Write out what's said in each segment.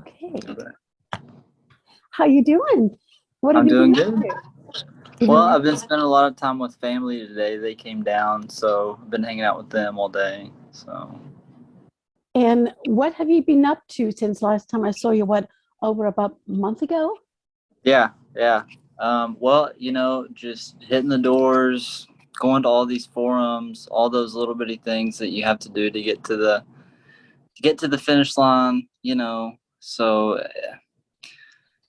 Okay. How you doing? What have I'm you doing been up good. to? Well, I've been spending a lot of time with family today. They came down, so I've been hanging out with them all day. So, And what have you been up to since last time I saw you? What, over about a month ago? yeah. Well, just hitting the doors, going to all these forums, all those little bitty things that you have to do to get to the finish line. So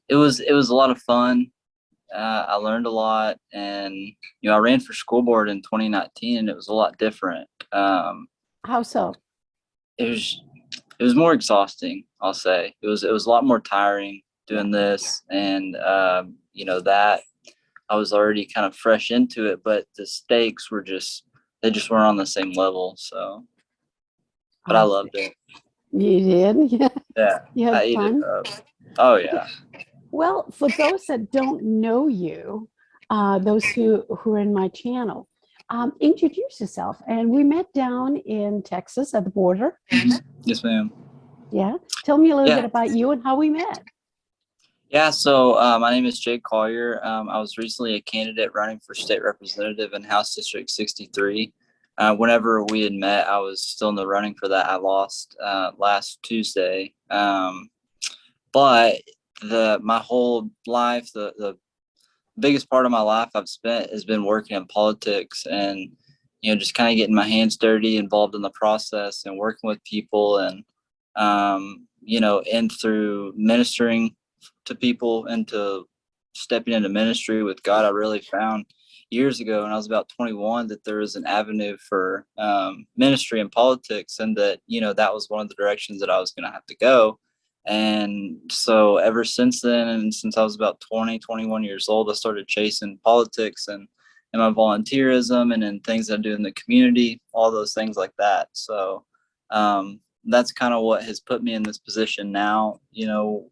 it was a lot of fun. I learned a lot, and I ran for school board in 2019, and it was a lot different. How so? It was more exhausting, I'll say. It was a lot more tiring doing this, and that I was already kind of fresh into it, but the stakes they just weren't on the same level. So, but I loved it. You did? Yeah. Yeah, You I had ate it fun? up. Oh yeah. Well, for those that don't know you, those who are in my channel, introduce yourself. And we met down in Texas at the border. Yes, ma'am. Yeah. Tell me a little bit Yeah. about you and how we met. Yeah, so my name is Jake Collier. I was recently a candidate running for state representative in House District 63. Whenever we had met, I was still in the running for that. I lost last Tuesday. But my whole life, the biggest part of my life I've spent has been working in politics, and just kind of getting my hands dirty, involved in the process, and working with people, and and through ministering to people and to stepping into ministry with God. I really found years ago when I was about 21 that there was an avenue for ministry and politics, and that that was one of the directions that I was going to have to go. And so ever since then, and since I was about 20, 21 years old, I started chasing politics and my volunteerism, and in things I do in the community, all those things like that. So that's kind of what has put me in this position now,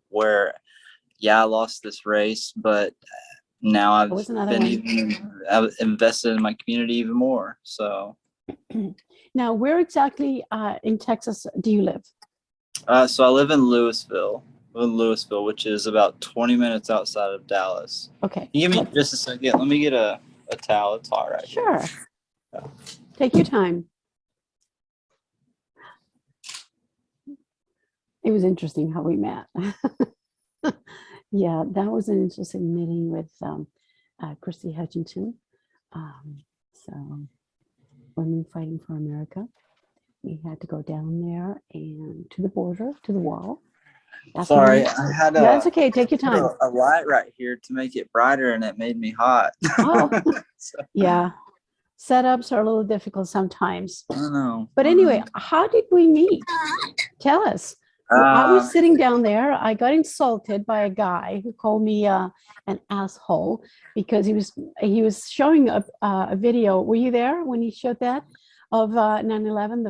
where, yeah, I lost this race, but now I've invested in my community even more. So now, where exactly in Texas do you live? So I live in Louisville, which is about 20 minutes outside of Dallas. Okay. Can you give me just a second? Let me get a towel. It's hot right Sure. here. Yeah. Take your time. It was interesting how we met. Yeah, that was an interesting meeting with Christy Hutchinson. So Women Fighting for America. We had to go down there and to the border, to the wall. Sorry, I had that's okay. Take your time. A light right here to make it brighter, and it made me hot. Oh, yeah. Setups are a little difficult sometimes. I know. But anyway, how did we meet? Tell us. I was sitting down there. I got insulted by a guy who called me an asshole because he was showing a video. Were you there when he showed that of 9/11?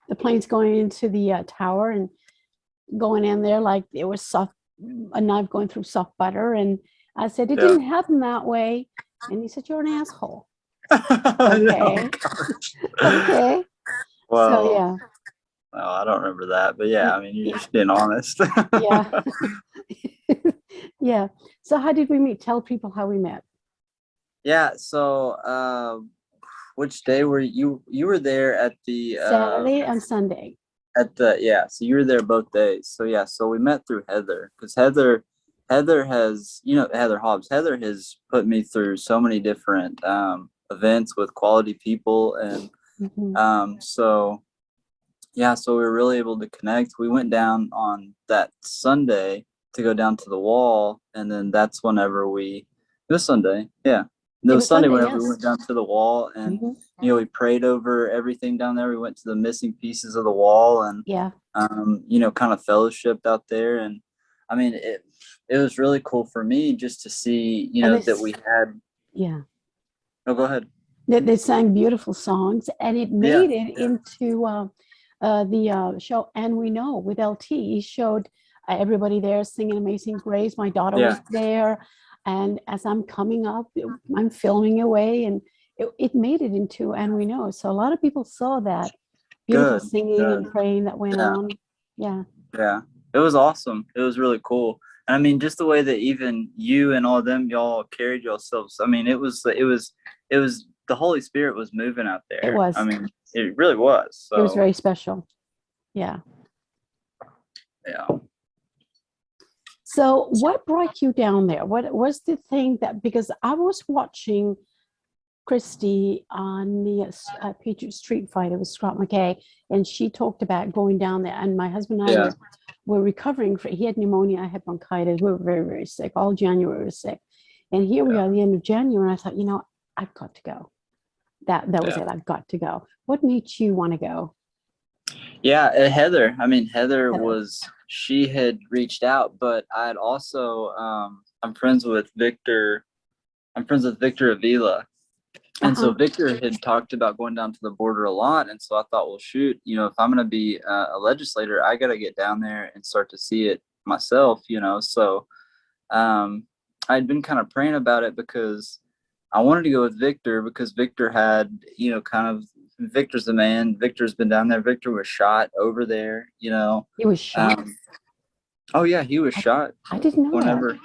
The planes going into the tower and going in there like it was a knife going through soft butter. And I said, it didn't happen that way. And he said, you're an asshole. Okay. Okay. Well, so yeah. Well, I don't remember that, but yeah, I mean, you're just being honest. Yeah. Yeah. So how did we meet? Tell people how we met. Yeah. So, which day were you? You were there at the Saturday and Sunday. So you were there both days. So yeah, so we met through Heather, because Heather has, Heather Hobbs. Heather has put me through so many different events with quality people, and so we were really able to connect. We went down on that Sunday to go down to the wall, and then that's whenever it was Sunday. Yeah. It was Sunday whenever we went down to the wall, and we prayed over everything down there. We went to the missing pieces of the wall, and kind of fellowshipped out there. And I mean, it was really cool for me just to see, that we had. Yeah. No, go ahead. They sang beautiful songs, and it made it into the show. And we know with LT, he showed everybody there singing Amazing Grace. My daughter was there. And as I'm coming up, I'm filming away, and it made it into, and we know. So a lot of people saw that beautiful singing and praying that went on. Yeah. Yeah. It was awesome. It was really cool. And I mean, just the way that even you and all of them, y'all carried yourselves. I mean, it was the Holy Spirit was moving out It there. I was. mean, it really was. It was So, very special. Yeah. yeah. So what brought you down there? What was the thing that, because I was watching Christy on the Patriot Street fight, it was Scott McKay, and she talked about going down there. And my husband and I Yeah. were recovering. He had pneumonia, I had bronchitis. We were very, very sick. All January was sick. And here we are at the end of January. And I thought, I've got to go. That was it. I've got to go. What made you want to go? Yeah, Heather. I mean, Heather she had reached out, but I had also, I'm friends with Victor. I'm friends with Victor Avila. And so Victor had talked about going down to the border a lot. And so I thought, well, shoot, if I'm going to be a legislator, I got to get down there and start to see it myself, So I'd been kind of praying about it because I wanted to go with Victor because Victor had, Victor's the man. Victor's been down there. Victor was shot over there, He was shot. Oh yeah, he was shot. I didn't know that.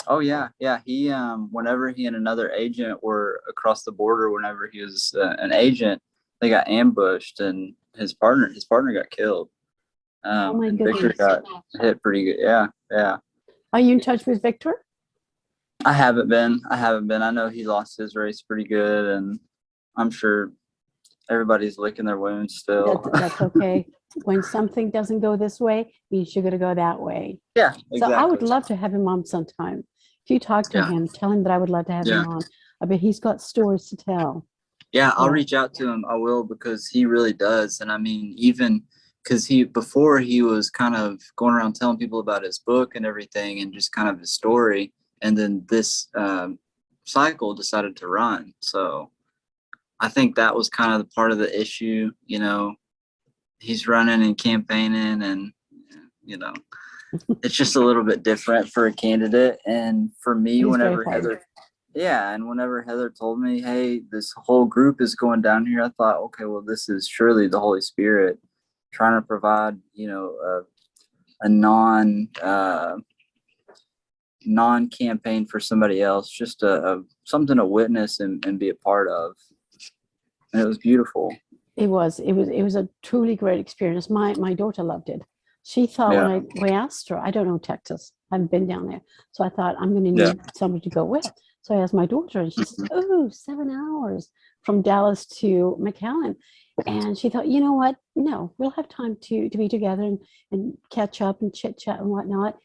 Oh yeah, yeah. He whenever he and another agent were across the border, whenever he was an agent, they got ambushed and his partner got killed. Oh my And goodness. Victor got hit pretty good. Yeah, yeah. Are you in touch with Victor? I haven't been. I know he lost his race pretty good, and I'm sure everybody's licking their wounds still. That's okay. When something doesn't go this way, means you're going to go that way. Yeah, exactly. So I would love to have him on sometime. If you talk to him, tell him that I would love to have him on. I bet he's got stories to tell. Yeah, I'll reach out to him. I will, because he really does. And I mean, even because before he was kind of going around telling people about his book and everything and just kind of his story. And then this cycle decided to run. So I think that was kind of the part of the issue. He's running and campaigning, and it's just a little bit different for a candidate. And for me, whenever Heather told me, hey, this whole group is going down here, I thought, okay, well, this is surely the Holy Spirit trying to provide, a non-campaign for somebody else, just something to witness and be a part of. And it was beautiful. It was a truly great experience. My daughter loved it. She thought when we asked her, I don't know Texas, I haven't been down there. So I thought I'm going to need somebody to go with. So I asked my daughter, and she said, oh, 7 hours from Dallas to McAllen. And she thought, you know what? No, we'll have time to be together and catch up and chit chat and whatnot.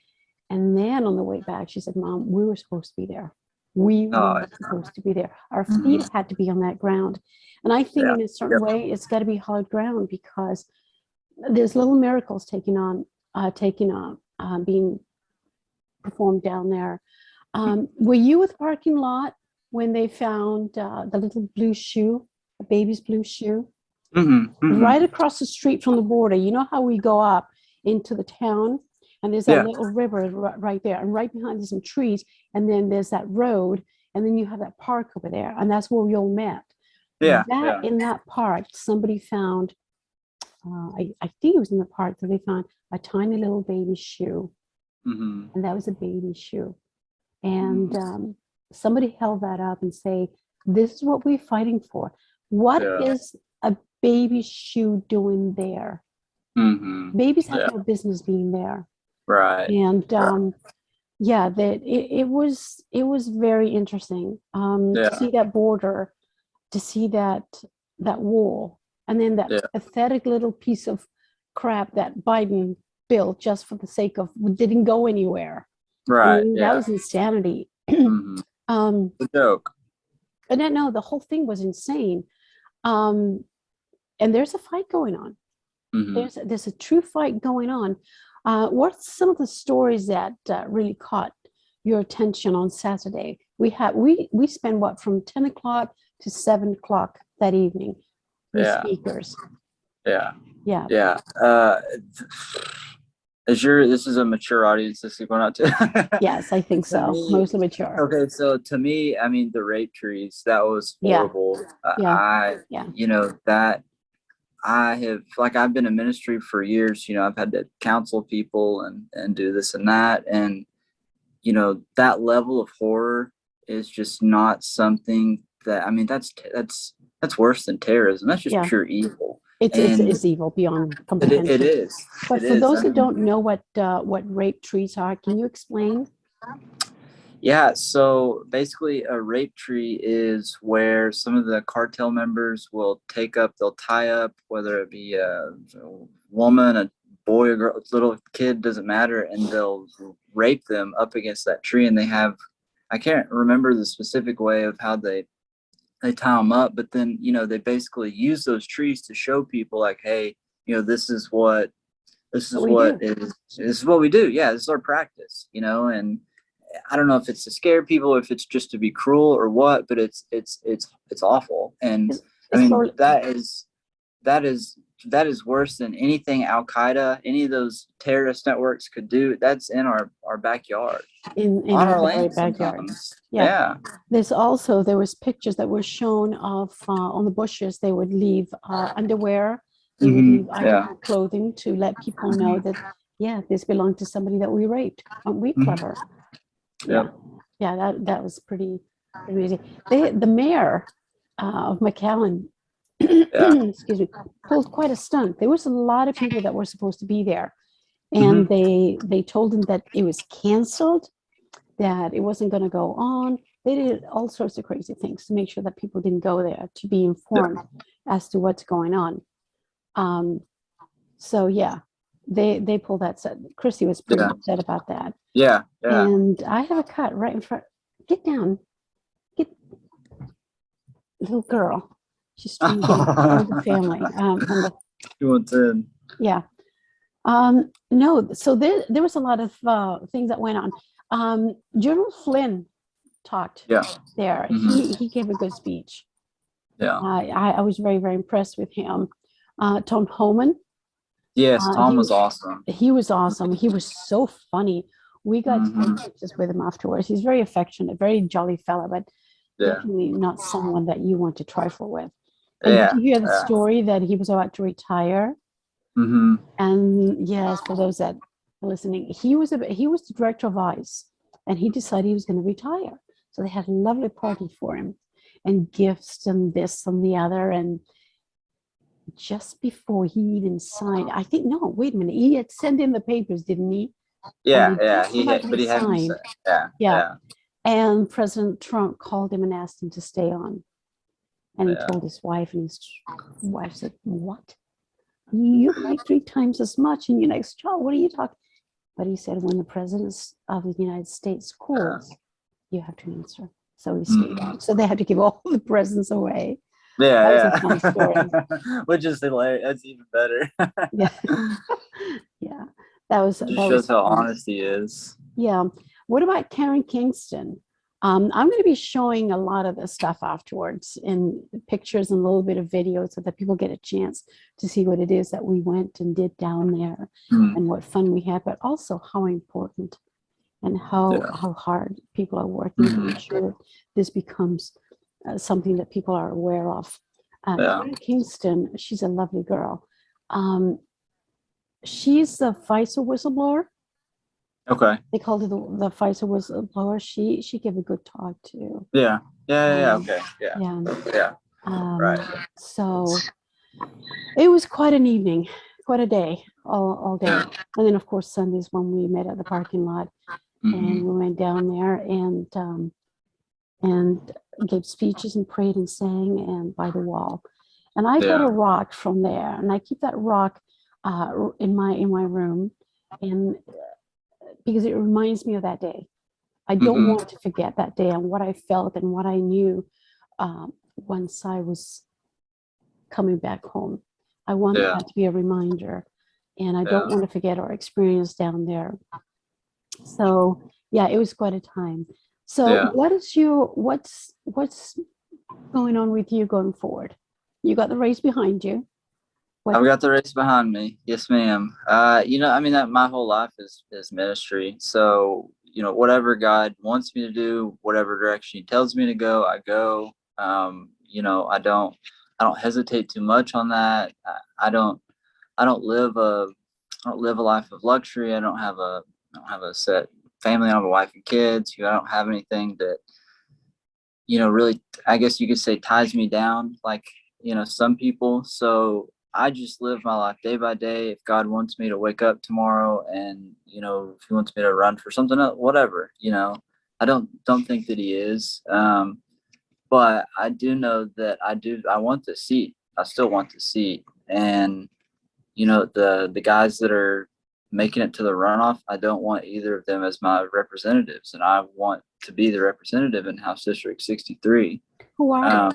And then on the way back, she said, Mom, we were supposed to be there. We were supposed to be there. Our feet had to be on that ground. And I think in a certain way, it's got to be hard ground, because there's little miracles being performed down there. Were you at the parking lot when they found the little blue shoe, a baby's blue shoe? Right across the street from the border. You know how we go up into the town, and there's that little river right there, and right behind there's some trees, and then there's that road, and then you have that park over there, and that's where we all met. In that park, somebody found, I think it was in the park that they found a tiny little baby shoe, and that was a baby shoe. And somebody held that up and say, this is what we're fighting for. What is a baby shoe doing there? Babies have no business being there. Right. And that it was very interesting to see that border, to see that wall, and then that pathetic little piece of crap that Biden built just for the sake of, didn't go anywhere. Right. I mean, that was insanity. The joke. And no, the whole thing was insane. And there's a fight going on. There's a true fight going on. What's some of the stories that really caught your attention on Saturday? We spent from 10 o'clock to 7 o'clock that evening with speakers. This is a mature audience this is going out to? Yes, I think so. Mostly mature. Okay, so to me, I mean, the rape trees, that was horrible. That I've been in ministry for years. I've had to counsel people and do this and that. And, that level of horror is just not something that, I mean, that's worse than terrorism. That's just pure evil. It's evil beyond It comprehension. is. But It for is. those who don't know what rape trees are, can you explain? Yeah, so basically a rape tree is where some of the cartel members they'll tie up, whether it be a woman, a boy, a girl, little kid, doesn't matter, and they'll rape them up against that tree. And I can't remember the specific way of how they tie them up, but then, they basically use those trees to show people like, hey, this is what this is what we do. Yeah, this is our practice, and I don't know if it's to scare people, if it's just to be cruel or what, but it's awful. And I mean, that is worse than anything Al Qaeda, any of those terrorist networks could do. That's in our backyard, in on our very land backyard. sometimes. Yeah. There was pictures that were shown of on the bushes. They would leave underwear. They would leave clothing to let people know that, this belonged to somebody that we raped. Aren't we clever? Yeah, that was pretty amazing. The mayor of McAllen, excuse me, pulled quite a stunt. There was a lot of people that were supposed to be there, and they told him that it was canceled, that it wasn't going to go on. They did all sorts of crazy things to make sure that people didn't go there to be informed as to what's going on. So yeah, they pulled that set. Chrissy was pretty upset about that. Yeah. And I have a cut right in front. Get down. Get, little girl. She's trying to get all the family. She wants in. Yeah. No, so there was a lot of things that went on. General Flynn talked there. He gave a good speech. Yeah. I was very, very impressed with him. Tom Homan. Yes, Tom was awesome. He was awesome. He was so funny. We got to take pictures with him afterwards. He's very affectionate, very jolly fella, but definitely not someone that you want to trifle with. And did you hear the story that he was about to retire? And yes, for those that are listening, he was the director of ICE, and he decided he was going to retire. So they had a lovely party for him, and gifts and this and the other. And just before he even signed, I think, no, wait a minute, he had sent in the papers, didn't he? Yeah, he had, but he hadn't. Yeah. And President Trump called him and asked him to stay on. And he told his wife, and his wife said, "What? You make 3 times as much in your next job. What are you talking?" But he said, "When the president of the United States calls, you have to answer." So he stayed on. So they had to give all the presents away. That was a funny story. Which is hilarious. That's even better. Yeah. That shows how honest he is. Yeah. What about Karen Kingston? I'm going to be showing a lot of the stuff afterwards in pictures and a little bit of video so that people get a chance to see what it is that we went and did down there and what fun we had, but also how important and how hard people are working to ensure that this becomes something that people are aware of. Karen Kingston, she's a lovely girl. She's the FISA whistleblower. Okay. They called her the FISA whistleblower. She gave a good talk too. Yeah. Okay. Yeah. Right. So it was quite an evening, quite a day, all day. And then of course Sundays when we met at the parking lot, and we went down there and gave speeches and prayed and sang and by the wall. And I got a rock from there, and I keep that rock in my room, and because it reminds me of that day. I don't want to forget that day and what I felt and what I knew once I was coming back home. I want that to be a reminder, and I don't want to forget our experience down there. So yeah, it was quite a time. So what's going on with you going forward? You got the race behind you. I've got the race behind me. Yes, ma'am. That my whole life is ministry. So, whatever God wants me to do, whatever direction he tells me to go, I go. I don't hesitate too much on that. I don't live a life of luxury. I don't have a set family. I don't have a wife and kids. I don't have anything that, really, I guess you could say, ties me down like, some people. So I just live my life day by day. If God wants me to wake up tomorrow and, if he wants me to run for something else, whatever, I don't think that he is. But I do know that I want the seat. I still want the seat. And, the guys that are making it to the runoff, I don't want either of them as my representatives. And I want to be the representative in House District 63. Who are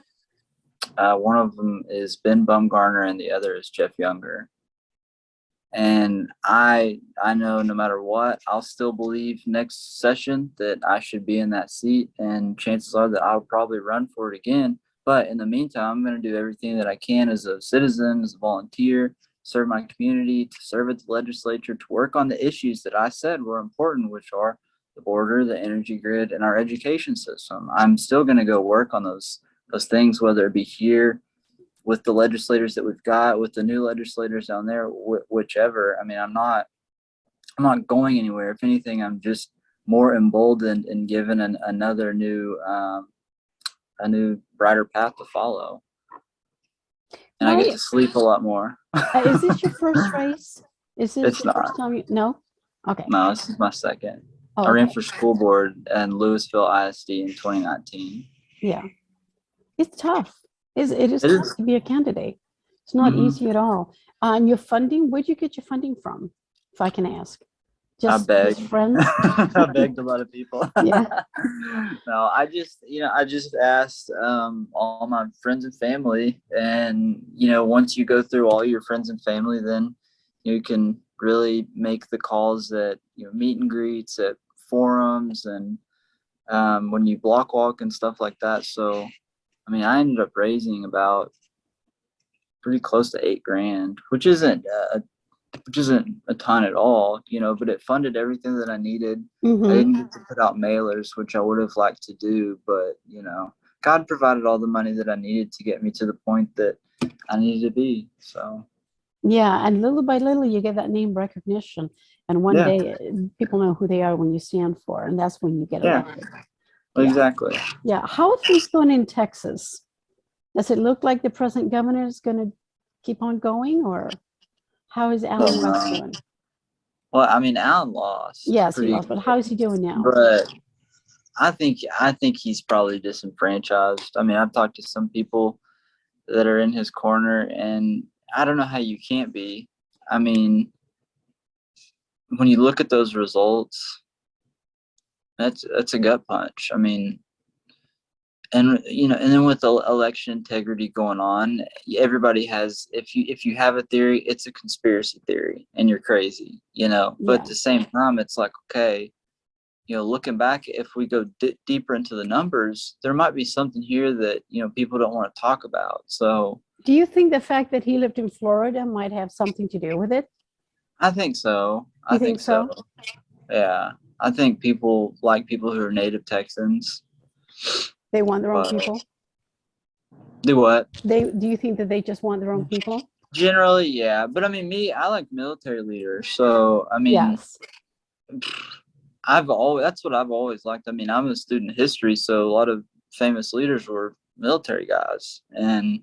One of them is Ben Bumgarner and the other is Jeff Younger. And I know no matter what, I'll still believe next session that I should be in that seat, and chances are that I'll probably run for it again. But in the meantime, I'm going to do everything that I can as a citizen, as a volunteer, serve my community, to serve at the legislature, to work on the issues that I said were important, which are the border, the energy grid, and our education system. I'm still going to go work on those things, whether it be here with the legislators that we've got, with the new legislators down there, whichever. I mean, I'm not going anywhere. If anything, I'm just more emboldened and given another new, a new brighter path to follow. And I get to sleep a lot more. Is this your first race? Is this It's the not. first time no? Okay. No, this is my second. Oh, I ran for school board in Louisville ISD in 2019. Yeah. It's tough. It is tough to be a candidate. It's not easy at all. And your funding, where'd you get your funding from, if I can ask? Just friends? I begged a lot of people. Yeah. No, I just asked all my friends and family. And, once you go through all your friends and family, then you can really make the calls at, meet and greets, at forums, and when you block walk and stuff like that. So, I mean, I ended up raising about pretty close to $8,000, which isn't a ton at all, but it funded everything that I needed. I didn't get to put out mailers, which I would have liked to do, but God provided all the money that I needed to get me to the point that I needed to be. So yeah, and little by little you get that name recognition, and one day people know who they are when you stand for, and that's when you get elected. Exactly. Yeah. How are things going in Texas? Does it look like the present governor is going to keep on going, or how is Alan West doing? Well, I mean, Alan lost. Yes, he lost, but how is he doing now? But I think he's probably disenfranchised. I mean, I've talked to some people that are in his corner, and I don't know how you can't be. I mean, when you look at those results, that's a gut punch. I mean, and and then with the election integrity going on, everybody has, if you have a theory, it's a conspiracy theory and you're crazy, but at the same time, it's like, okay, looking back, if we go deeper into the numbers, there might be something here that people don't want to talk about. So do you think the fact that he lived in Florida might have something to do with it? I think so. I think so. Yeah, I think people who are native Texans. They want their own people? Do what? Do you think that they just want their own people? Generally, yeah. But I mean, I like military leaders. So, I mean, yes. That's what I've always liked. I mean, I'm a student of history, so a lot of famous leaders were military guys. And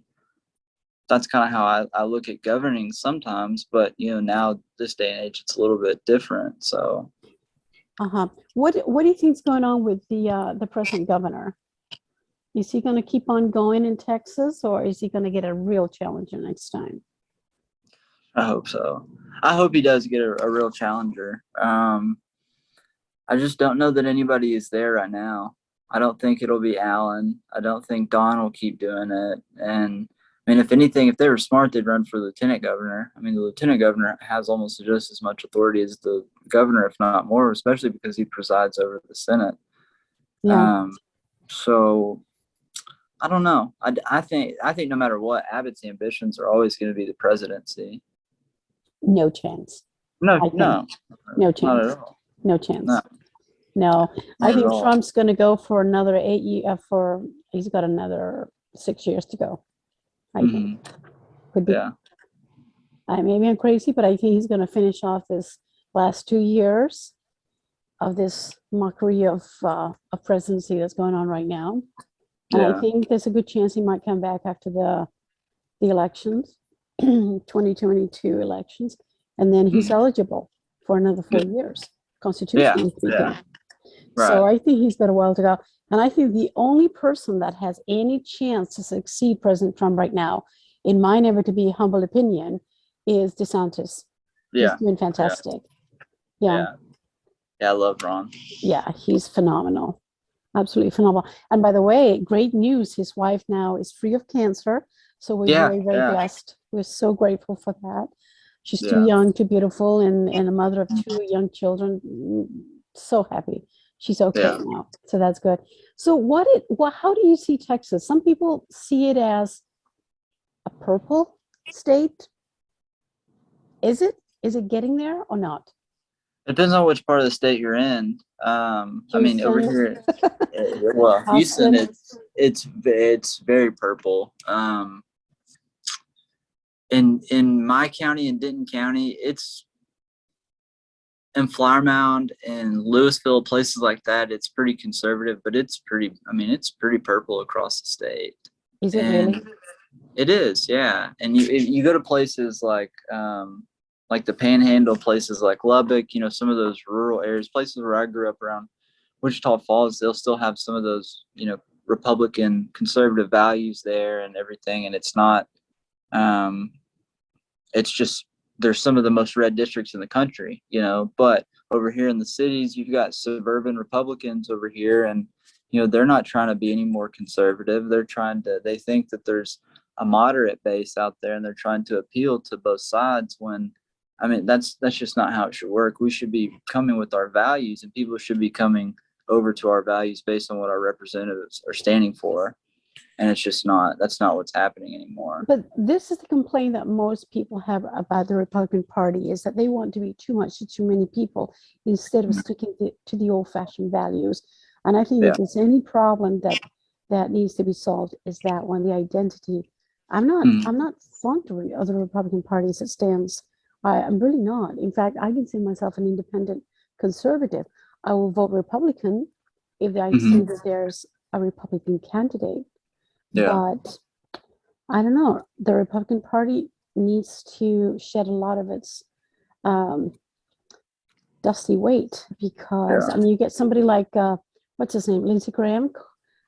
that's kind of how I look at governing sometimes. But, now this day and age, it's a little bit different. So. What do you think's going on with the present governor? Is he going to keep on going in Texas, or is he going to get a real challenger next time? I hope so. I hope he does get a real challenger. I just don't know that anybody is there right now. I don't think it'll be Alan. I don't think Don will keep doing it. And I mean, if anything, if they were smart, they'd run for lieutenant governor. I mean, the lieutenant governor has almost just as much authority as the governor, if not more, especially because he presides over the Senate. Yeah. So I don't know. I think no matter what, Abbott's ambitions are always going to be the presidency. No chance. No chance. Not at all. No chance. No. I think Trump's going to go for another 8 years. He's got another 6 years to go. I think. Could be. Yeah. Maybe I'm crazy, but I think he's going to finish off this last 2 years of this mockery of presidency that's going on right now. And I think there's a good chance he might come back after the elections, 2022 elections, and then he's eligible for another 4 years, constitutionally speaking. Right. So I think he's got a while to go. And I think the only person that has any chance to succeed President Trump right now, in my never to be humble opinion, is DeSantis. He's doing fantastic. Yeah, I love Ron. Yeah, he's phenomenal. Absolutely phenomenal. And by the way, great news. His wife now is free of cancer. So we're very, very blessed. We're so grateful for that. She's too young, too beautiful, and a mother of 2 young children. So happy. She's okay now. So that's good. So how do you see Texas? Some people see it as a purple state. Is it getting there or not? It depends on which part of the state you're in. I mean, over here, well, Houston, it's very purple. In my county, in Denton County, it's in Flower Mound and Louisville, places like that. It's pretty conservative, but it's pretty purple across the state. Is it really? It is, yeah. And you go to places like the Panhandle, places like Lubbock, some of those rural areas, places where I grew up around Wichita Falls, they'll still have some of those, Republican conservative values there and everything. And it's not, it's just, there's some of the most red districts in the country, but over here in the cities, you've got suburban Republicans over here, and, they're not trying to be any more conservative. They think that there's a moderate base out there, and they're trying to appeal to both sides when, I mean, that's just not how it should work. We should be coming with our values, and people should be coming over to our values based on what our representatives are standing for. And that's not what's happening anymore. But this is the complaint that most people have about the Republican Party, is that they want to be too much to too many people instead of sticking to the old-fashioned values. And I think if there's any problem that needs to be solved, is that one, the identity. I'm not fond of the Republican Party as it stands. I'm really not. In fact, I consider myself an independent conservative. I will vote Republican if I see that there's a Republican candidate. But I don't know. The Republican Party needs to shed a lot of its dusty weight, because I mean, you get somebody like what's his name, Lindsey Graham,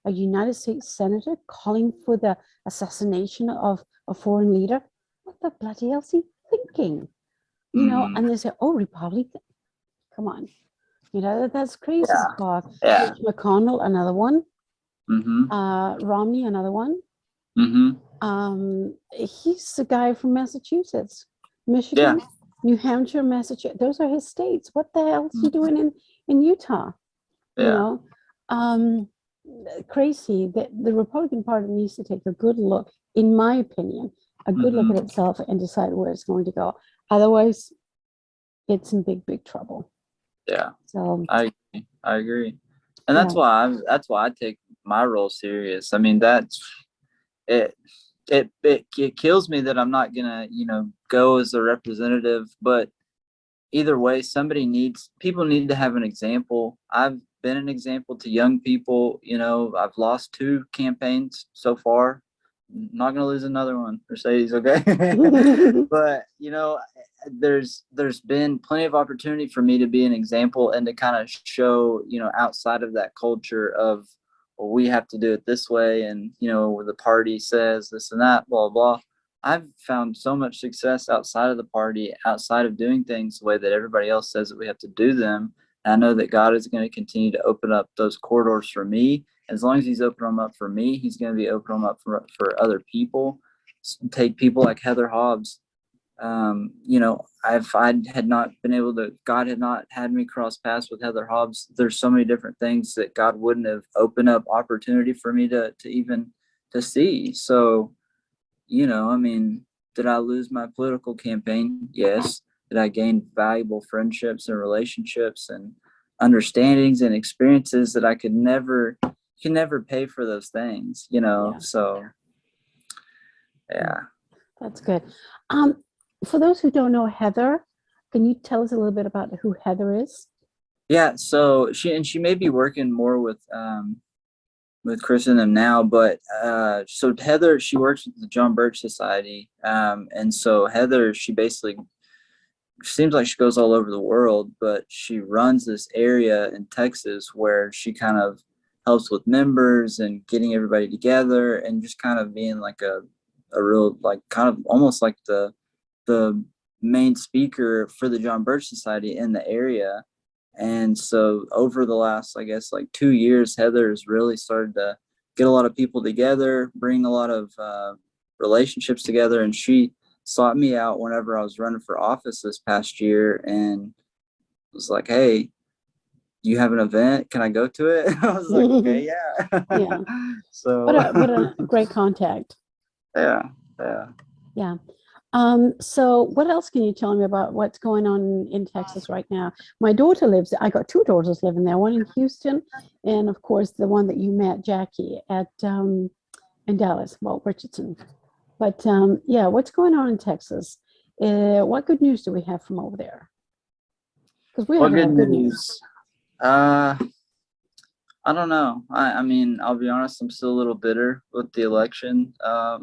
a United States senator, calling for the assassination of a foreign leader. What the bloody hell is he thinking? And they say, "Oh, Republican, come on." That's crazy talk. Mitch McConnell, another one. Romney, another one. He's the guy from Massachusetts, Michigan, New Hampshire, Massachusetts. Those are his states. What the hell is he doing in Utah? Crazy. The Republican Party needs to take a good look, in my opinion, a good look at itself and decide where it's going to go. Otherwise, it's in big trouble. Yeah. So I agree. And that's why I take my role serious. I mean, it kills me that I'm not gonna, go as a representative, but either way, people need to have an example. I've been an example to young people. I've lost 2 campaigns so far. Not gonna lose another one, Mercedes, okay? But there's been plenty of opportunity for me to be an example and to kind of show, outside of that culture of, well, we have to do it this way, and where the party says this and that, blah blah. I've found so much success outside of the party, outside of doing things the way that everybody else says that we have to do them. And I know that God is going to continue to open up those corridors for me. As long as he's opened them up for me, he's going to be opening them up for other people. Take people like Heather Hobbs. If I had not been able to, God had not had me cross paths with Heather Hobbs, there's so many different things that God wouldn't have opened up opportunity for me to even to see. So, I mean, did I lose my political campaign? Yes. Did I gain valuable friendships and relationships and understandings and experiences that I can never pay for those things, So Yeah. That's good. Um, for those who don't know Heather, can you tell us a little bit about who Heather is? Yeah. So she may be working more with Chris and them now, but so Heather, she works with the John Birch Society. And so Heather, she basically seems like she goes all over the world, but she runs this area in Texas where she kind of helps with members and getting everybody together and just kind of being like a real, like, kind of almost like the main speaker for the John Birch Society in the area. And so over the last, I guess, like 2 years, Heather's really started to get a lot of people together, bring a lot of relationships together. And she sought me out whenever I was running for office this past year and was like, "Hey, you have an event? Can I go to it?" I was like, "Okay, yeah." Yeah. So What a great contact. yeah, yeah. Yeah. So what else can you tell me about what's going on in Texas right now? My daughter lives, I got two daughters living there, one in Houston, and of course the one that you met, Jackie, at in Dallas, well, Richardson. But yeah, what's going on in Texas? What good news do we have from over there? Because we What have a lot good of good news. news? Uh, I don't know. I mean, I'll be honest, I'm still a little bitter with the election. Well,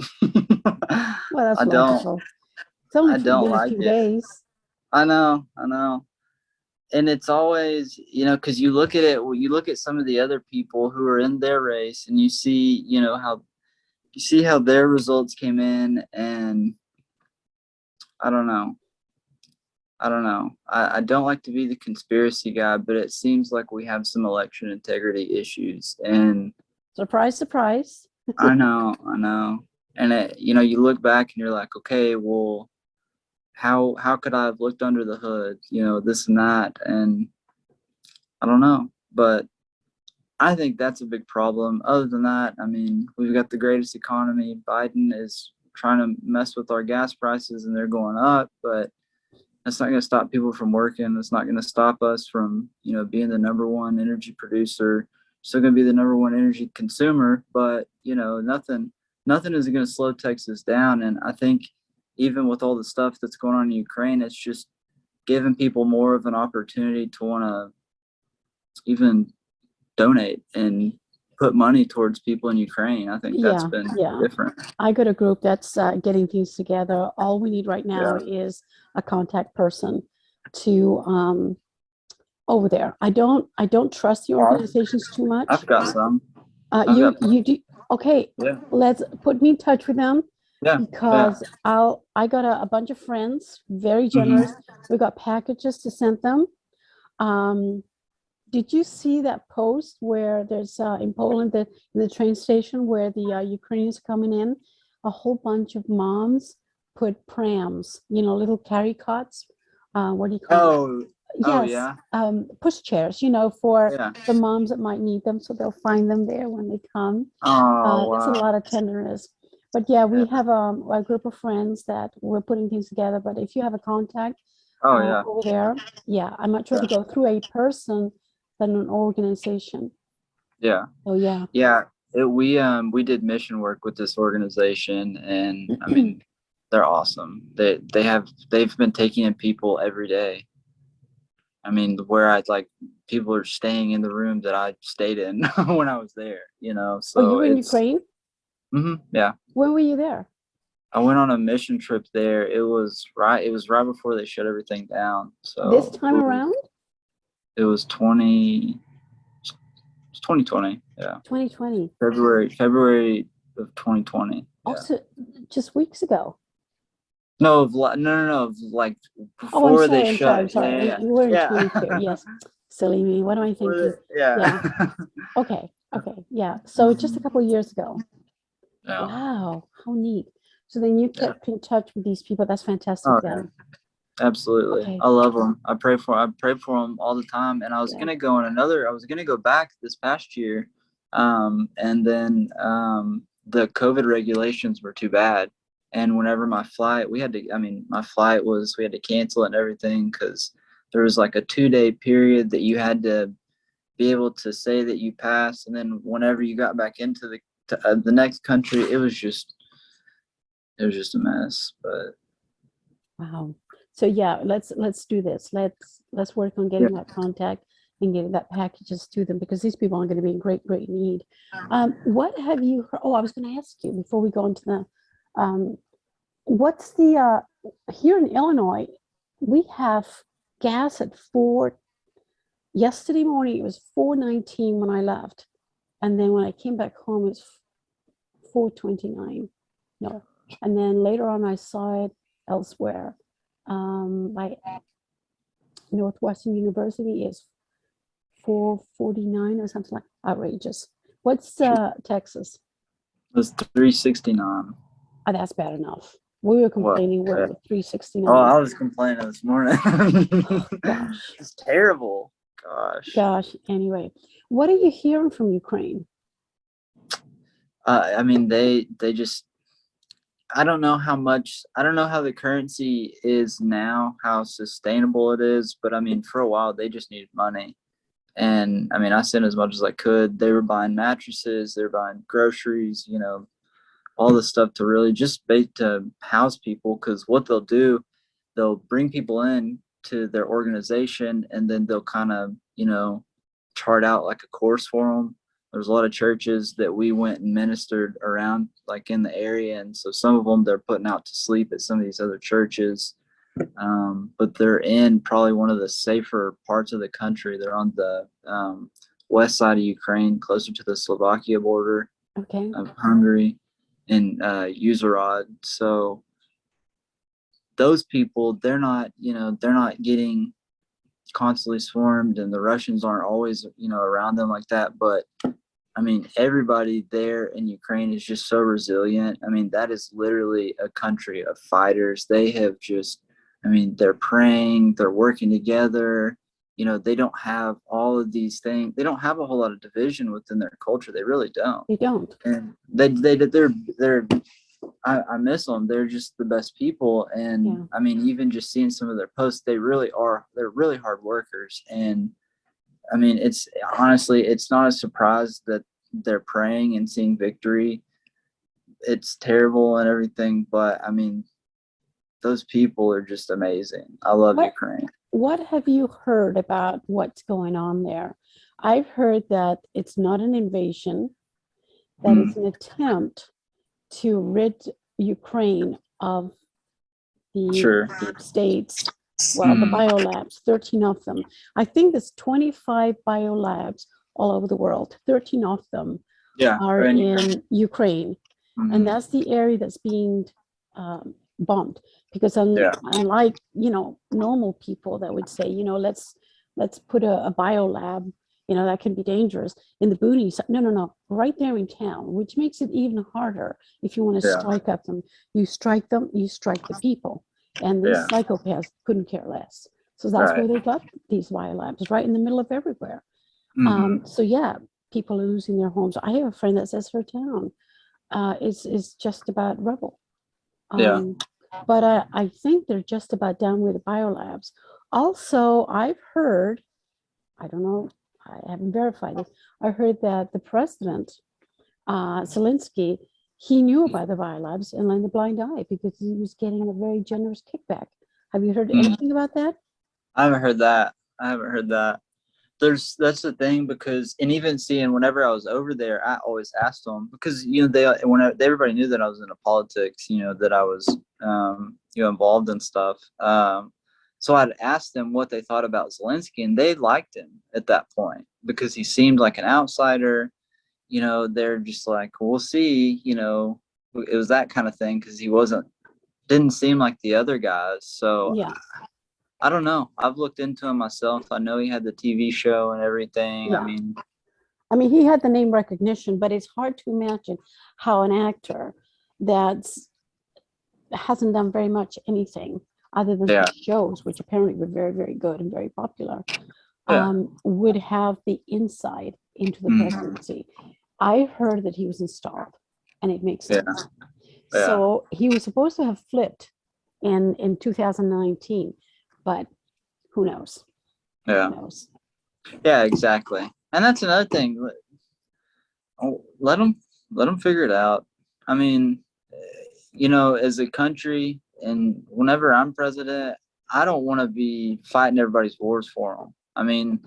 that's I don't logical. It's only I don't been a like few it. days. I know. And it's always, because you look at it, well, you look at some of the other people who are in their race and you see, how their results came in, and I don't know. I don't know. I don't like to be the conspiracy guy, but it seems like we have some election integrity issues. And Surprise, surprise. I know. And you look back and you're like, okay, well, how could I have looked under the hood, this and that, and I don't know. But I think that's a big problem. Other than that, I mean, we've got the greatest economy. Biden is trying to mess with our gas prices and they're going up, but that's not going to stop people from working. It's not going to stop us from, being the number one energy producer. Still going to be the number one energy consumer, but nothing is going to slow Texas down. And I think even with all the stuff that's going on in Ukraine, it's just giving people more of an opportunity to want to even donate and put money towards people in Ukraine. I think that's Yeah, been yeah. different. I got a group that's getting things together. All we need right now Yeah. is a contact person to over there. I don't trust the organizations too much. I've got some. I've You got, you do okay. yeah, Let's put me in touch with them yeah, yeah. because I got a bunch of friends, very Hmm. generous. We got packages to send them. Um, did you see that post where there's in Poland the train station where the Ukrainians are coming in? A whole bunch of moms put prams, little carry cots. What do you call them? Oh, oh Yes, yeah, push chairs, for yeah. the moms that might need them, so they'll find them there when they come. Oh There's a wow. lot of tenderness. But yeah, we Yeah. have a group of friends that we're putting things together. But if you have a contact Oh yeah, over there, yeah, I'm not sure to yeah, go through a person than an organization. yeah, So yeah. yeah. We did mission work with this organization, and I mean, they're awesome. They've been taking in people every day. I mean, where I'd like people are staying in the room that I stayed in when I was there, Oh, you so were in it's, Ukraine? yeah. When were you there? I went on a mission trip there. It was right before they shut everything down. This So time around? it was 2020. Yeah. 2020. February of 2020. Yeah. Also, just weeks ago. No, no, of like Oh, I'm before they sorry. I'm sorry. I'm shut. sorry. Yeah, You were in yeah, 22. yeah. Yes. Silly me. What am I Before thinking? Yeah. yeah. Okay. Okay. Yeah. So just a couple of years ago. Yeah. Wow. How neat. So then you Yeah. kept in touch with these people. That's fantastic Oh yeah. then. Absolutely. Okay. I love them. I pray for them all the time. And Yeah. I was going to go back this past year. And then the COVID regulations were too bad. And whenever my flight, we had to cancel it and everything because there was like a 2-day period that you had to be able to say that you passed. And then whenever you got back into the next country, it was just a mess. But Wow. So yeah, let's do this. Let's work on getting that contact and getting that packages to them, because these people are going to be in great need. What have you heard? Oh, I was going to ask you before we go into the what's the here in Illinois, we have gas at 4. Yesterday morning it was 4.19 when I left, and then when I came back home it was 4.29. No, and then later on I saw it elsewhere. By Northwestern University is 4.49 or something, like outrageous. What's Texas? it was 369. Oh, that's bad enough. We were complaining we're at 369. Oh, I was complaining this morning. Gosh. It's terrible. Gosh. Anyway, what are you hearing from Ukraine? I mean, they just, I don't know how the currency is now, how sustainable it is, but I mean, for a while they just needed money. And I mean, I sent as much as I could. They were buying mattresses, they're buying groceries, all this stuff to really just to house people. Because what they'll do, they'll bring people in to their organization, and then they'll kind of, chart out like a course for them. There's a lot of churches that we went and ministered around, like in the area. And so some of them they're putting out to sleep at some of these other churches. But they're in probably one of the safer parts of the country. They're on the west side of Ukraine, closer to the Slovakia border of Hungary, in Uzhhorod. So those people, they're not getting constantly swarmed, and the Russians aren't always, around them like that. But I mean, everybody there in Ukraine is just so resilient. I mean, that is literally a country of fighters. They have just, I mean, they're praying, they're working together. They don't have all of these things. They don't have a whole lot of division within their culture. They really don't. They don't. And I miss them. They're just the best people. And I mean, even just seeing some of their posts, they're really hard workers. And I mean, it's not a surprise that they're praying and seeing victory. It's terrible and everything, but I mean, those people are just amazing. I love Ukraine. What have you heard about what's going on there? I've heard that it's not an invasion, that it's an attempt to rid Ukraine of the deep states. Well, the biolabs, 13 of them. I think there's 25 biolabs all over the world. 13 of them are in Ukraine. And that's the area that's being bombed. Because unlike, normal people that would say, let's put a biolab, that can be dangerous in the boonies. No, right there in town, which makes it even harder. If you want to strike at them, you strike the people. And these psychopaths couldn't care less. So that's where they got these biolabs, right in the middle of everywhere. So yeah, people are losing their homes. I have a friend that says her town is just about rubble. But I think they're just about done with the biolabs. Also, I've heard, I don't know, I haven't verified it. I heard that the president, Zelensky, he knew about the biolabs and lent a blind eye because he was getting a very generous kickback. Have you heard anything about that? I haven't heard that. That's the thing, because, and even seeing whenever I was over there, I always asked them, because everybody knew that I was into politics, that I was involved in stuff. So I'd ask them what they thought about Zelensky, and they liked him at that point because he seemed like an outsider. They're just like, we'll see. It was that kind of thing, because he didn't seem like the other guys. So I don't know. I've looked into him myself. I know he had the TV show and everything. I mean, he had the name recognition, but it's hard to imagine how an actor that hasn't done very much anything other than shows, which apparently were very, very good and very popular, would have the insight into the presidency. I heard that he was installed, and it makes sense. So he was supposed to have flipped in 2019, but who knows? Who knows? Yeah, exactly. And that's another thing. Let them figure it out. I mean, as a country, and whenever I'm president, I don't want to be fighting everybody's wars for them. I mean,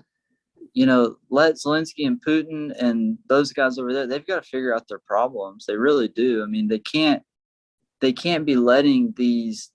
let Zelensky and Putin and those guys over there, they've got to figure out their problems. They really do. I mean, they can't be letting these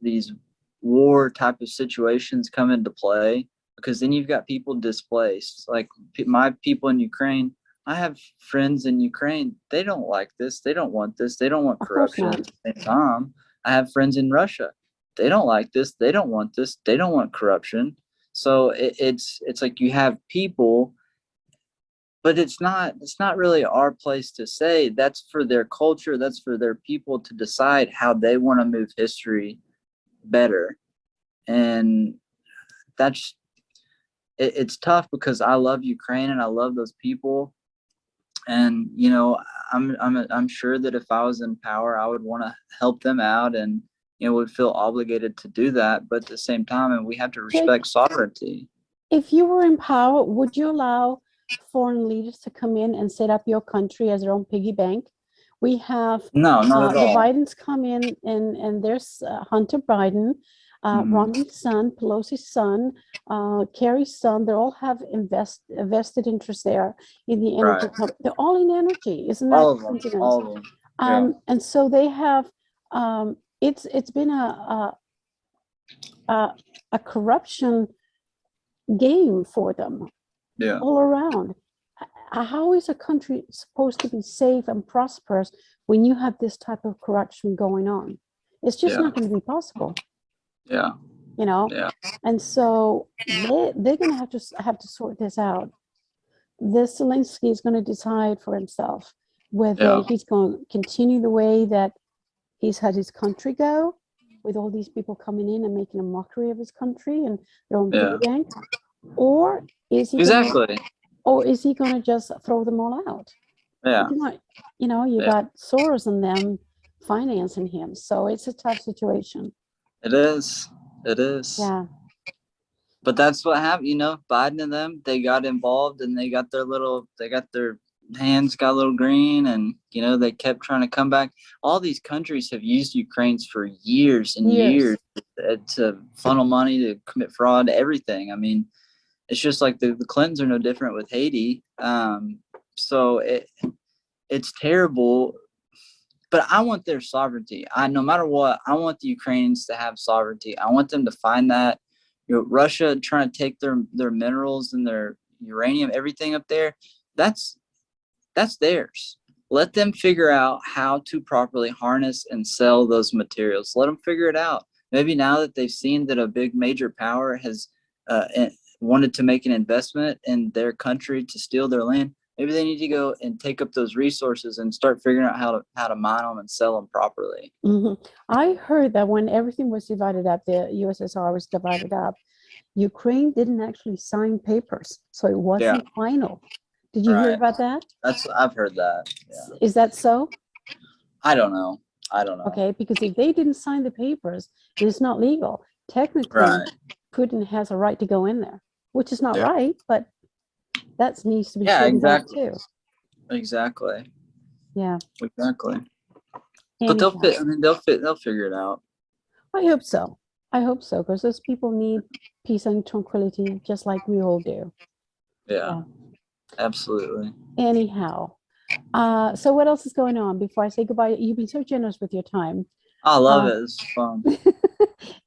war type of situations come into play, because then you've got people displaced. Like my people in Ukraine, I have friends in Ukraine. They don't like this. They don't want this. They don't want corruption. At the same time, I have friends in Russia. They don't like this. They don't want this. They don't want corruption. So it's like you have people, but it's not really our place to say. That's for their culture. That's for their people to decide how they want to move history better. And it's tough, because I love Ukraine and I love those people. And, I'm sure that if I was in power, I would want to help them out, and, would feel obligated to do that. But at the same time, and we have to respect sovereignty. If you were in power, would you allow foreign leaders to come in and set up your country as their own piggy bank? We have No, not at all. The Bidens come in, and there's Hunter Biden, Romney's son, Pelosi's son, Kerry's son. They all have vested interest there in the energy. Right. They're all in energy, isn't that all of them? All of them. Yeah. And so they have. It's been a corruption game for them. Yeah. All around. How is a country supposed to be safe and prosperous when you have this type of corruption going on? It's just not going to be possible. Yeah. Yeah. And so they're going to have to sort this out. This Zelensky is going to decide for himself whether he's going to continue the way that he's had his country go, with all these people coming in and making a mockery of his country and their own piggy bank, or is he going to just throw them all out? Yeah. You got Soros and them financing him, so it's a tough situation. It is. Yeah. But that's what happened. Biden and them, they got involved, and they got their hands got a little green, and they kept trying to come back. All these countries have used Ukraine's for years and years to funnel money, to commit fraud, everything. I mean, it's just like the Clintons are no different with Haiti. So it's terrible, but I want their sovereignty. No matter what, I want the Ukrainians to have sovereignty. I want them to find that. Russia trying to take their minerals and their uranium, everything up there, that's theirs. Let them figure out how to properly harness and sell those materials. Let them figure it out. Maybe now that they've seen that a big major power has wanted to make an investment in their country to steal their land, maybe they need to go and take up those resources and start figuring out how to mine them and sell them properly. Mm-hmm. I heard that when everything was divided up, the USSR was divided up, Ukraine didn't actually sign papers, so it wasn't final. Did you hear about that? I've heard that. Yeah. Is that so? I don't know. Okay, because if they didn't sign the papers, it's not legal. Technically, Putin has a right to go in there, which is not right, but that needs to be straightened out too. Exactly. Yeah. Exactly. But they'll figure it out. I hope so. Because those people need peace and tranquility, just like we all do. Yeah. Absolutely. Anyhow, so what else is going on before I say goodbye? You've been so generous with your time. I love it. It's fun.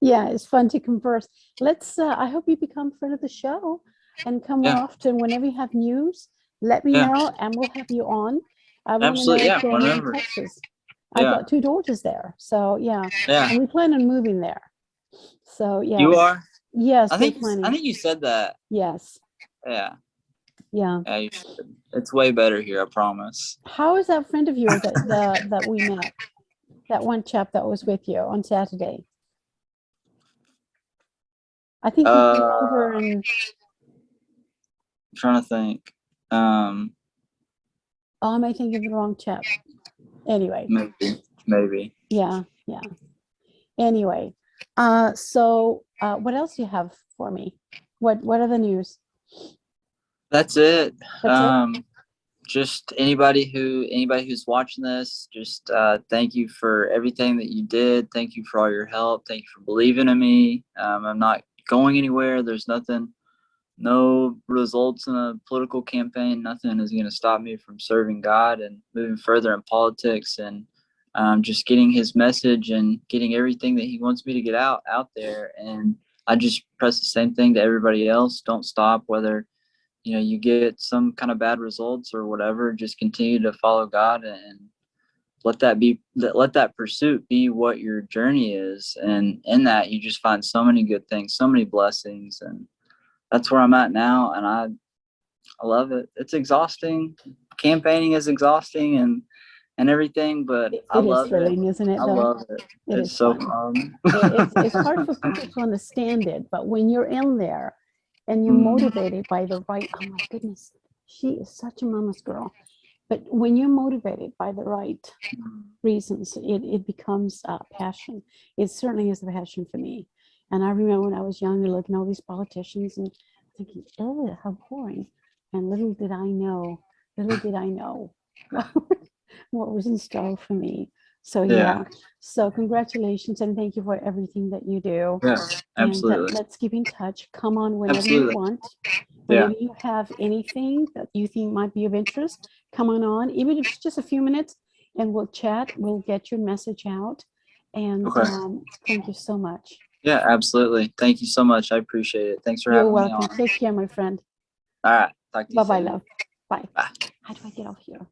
Yeah, it's fun to converse. I hope you become a friend of the show and come more often. Whenever you have news, let me know and we'll have you on. I want to know if you're in Texas. I've got 2 daughters there. So and we plan on moving there. So You are? Yes. I think you said that. Yes. Yeah. Yeah. Yeah, you should. It's way better here, I promise. How is that friend of yours that we met? That one chap that was with you on Saturday? I think he came over and. I'm trying to think. Oh, am I thinking of the wrong chap? Anyway. Maybe. Yeah. Anyway, so what else do you have for me? What are the news? That's it. just anybody who's watching this, just thank you for everything that you did. Thank you for all your help. Thank you for believing in me. I'm not going anywhere. There's nothing, no results in a political campaign. Nothing is going to stop me from serving God and moving further in politics, and just getting his message and getting everything that he wants me to get out there. And I just press the same thing to everybody else. Don't stop, whether you get some kind of bad results or whatever. Just continue to follow God, and let that pursuit be what your journey is. And in that, you just find so many good things, so many blessings. And that's where I'm at now. And I love it. It's exhausting. Campaigning is exhausting and everything, but I It is love it. thrilling, isn't it, I though? love it. It It's is so fun. fun. It's hard for people to understand it, but when you're in there and you're motivated by the right, oh my goodness, she is such a mama's girl. But when you're motivated by the right reasons, it becomes a passion. It certainly is a passion for me. And I remember when I was younger, looking at all these politicians and thinking, oh, how boring. And little did I know what was in store for me. So yeah. So congratulations and thank you for everything that you do. Yeah, absolutely. And let's keep in touch. Come on whenever Absolutely. you want. Whenever you have anything that you think might be of interest, come on, even if it's just a few minutes, and we'll chat. We'll get your message out. And thank you so much. Yeah, absolutely. Thank you so much. I appreciate it. Thanks for having me on. You're welcome. Take care, my friend. All right. Talk to you Bye-bye, soon. love. Bye. Bye. How do I get off here?